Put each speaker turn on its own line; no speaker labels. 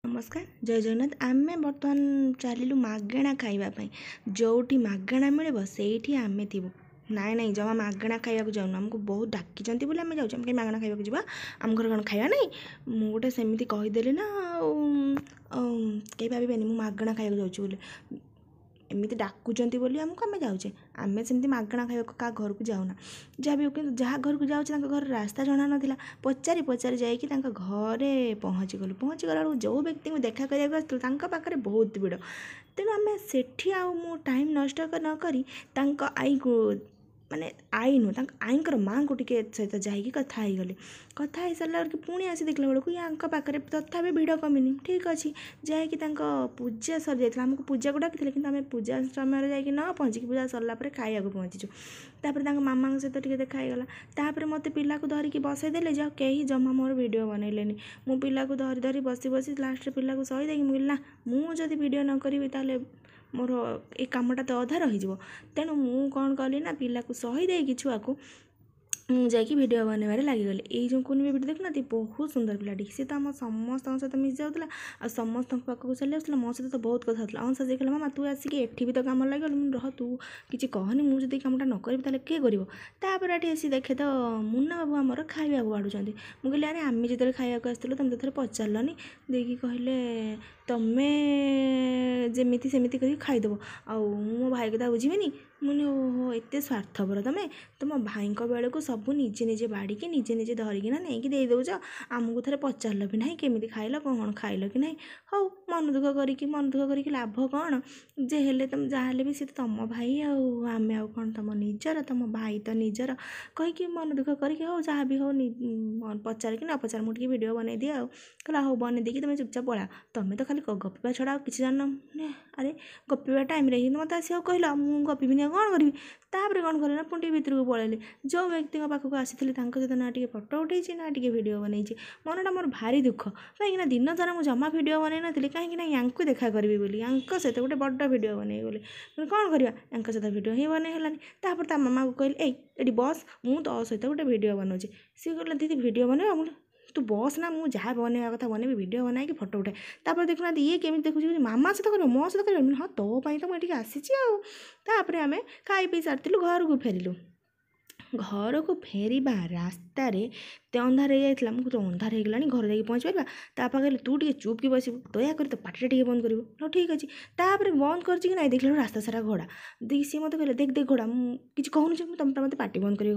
नमस्कार जय जगन्नाथ आमे बर्तमान चलिलु मागेणा खाइबा जोठी मागेणा मिले से आमे थी नाई नाई जमा मागेणा खाइबा जाऊन आमको बहुत डाकिंट बोले आम जाऊँ कहीं मागणा खाइबा जा आम घर कौन खाइबा नहीं मुझे गोटे सेमती कहीदेली ना कहीं भावे मुझे मागणा खाइबा जाऊँ बोले एमती डाकुंट बोली आमको आम जाऊे आम सेमती मागणा खाइबा क्या घर को जाऊना जहाँ भी कि जहाँ घर को जाऊँ घर रास्ता जना नाला पचारि पचारि जाकि घरे पहुँची गला जो व्यक्ति को देखा करने पाखे बहुत भिड़ तेणु आम से टाइम नष्ट नक आई को माने आई नु आईकर माँ को टे सहित जाकि कथा गली कथा हो सारा पुणी आसी देखला बेलू या पाखे तथापि भिड़ कमिनी ठीक अच्छे जैकि पूजा सरी जाता आमको पूजा को डाकी कि आम पूजा समय जाकि न पहुँचिक पूजा सरला खाया पहुँचीचु तापर मामा सहित टे देखाईगला तापर मत पिला को धरिकी बसईदेले जा कहीं जमा मोर वीडियो बनइले मु पिला को धरी धरी बसी बसी लास्ट पिला को सही देगी मुझे ना मुझे वीडियो न करी ताले मोर ए कामटा तो अधा रही तेणु मु कौन कली ना पिला को सही देगी छुआ को मुझे वीडियो बनवार लगिगली ये जो कुन भी वीडियो देखना बहुत सुंदर पिलाटी सी तो आम समस्त सहित मिस जाऊला आ समस्त पाखक चली आसा मो सहित तो बहुत कथा होता अंश देखला मामा तू आसिक एठी भी तो कम लगे रह तू किसी कहनी मुझे कमटा न करी ताले किए कर आसी देखे तो मुन्ना बाबू आमर खाइबा बाढ़ुंट मुझे अरे आम जो खाइबा आसलु तुम तो पचारलनी देखिए कहले तुम्हें जमीती सेमती कर खाईदेव आउ मो भाई कथा बुझीबेनी मुझे ओहो एत स्वार्थपर तुम भाई बेल को सब निजे निजे बाड़ी निजे निजे धरिकी नहीं दे दौच आमको थे पचार भी ना केमी खाइल कौन खाइल कि ना हौ मन दुख कर लाभ कौन जे हेले तुम जहाँ भी सी तुम भाई आम आउ कौन तुम निजर तुम भाई तो निजर कहीकि मन दुख करके हो जहाँ भी हो पचार कि न पचार मुझे वीडियो बनई दिए कहला हौ बन देकी तुम चुपचाप पड़ा तुम तो खाली गपिबा छड़ा किसी जान अरे गपिबा टाइम ही मत आस कहल मुझे गपिबिनी कौन करी तापर कौन करें ना पुणी भितर को पलैली जो व्यक्ति पाखक आसी सहित ना टे फटो उठे ना टे भिडियो बनई मनटा मोर भारी दुख कहीं दिन सारा मुझे जमा भिडियो बनई नी कहीं या देखा करी बोली सहित गोटे बड़ भिडियो बनई बोली कौन करवा सहित भिडियो ही बनई है मामा को कहली एटी बस मुझे तो सहित गोटे भिडियो बनाऊे सी कहला दीदी भिडियो बनवा तू बस ना मुझे जहाँ बनवा कथा बनबी भिडियो बनाई फोटो उठाए तापर देखुना ये केमी देखुची मामा सहित कर मो सहित कर हाँ तो तो मुझे आसीपर आम खाई पी सारी घर को फेरिलु घर को फेरवा रास्तार अंधार हो जाता मुझे अंधार हो गला घर जाकि पहुँच पारा तापा कहले तू टे चुप की बस दयाकर तो पार्टी टे बंद कर ठीक अच्छे तापर बंद कर ना देख रास्ता सारा घोड़ा देखिए सी मत कहले देख देख घोड़ा किसी कहूनी तुम मत पार्टी बंद कर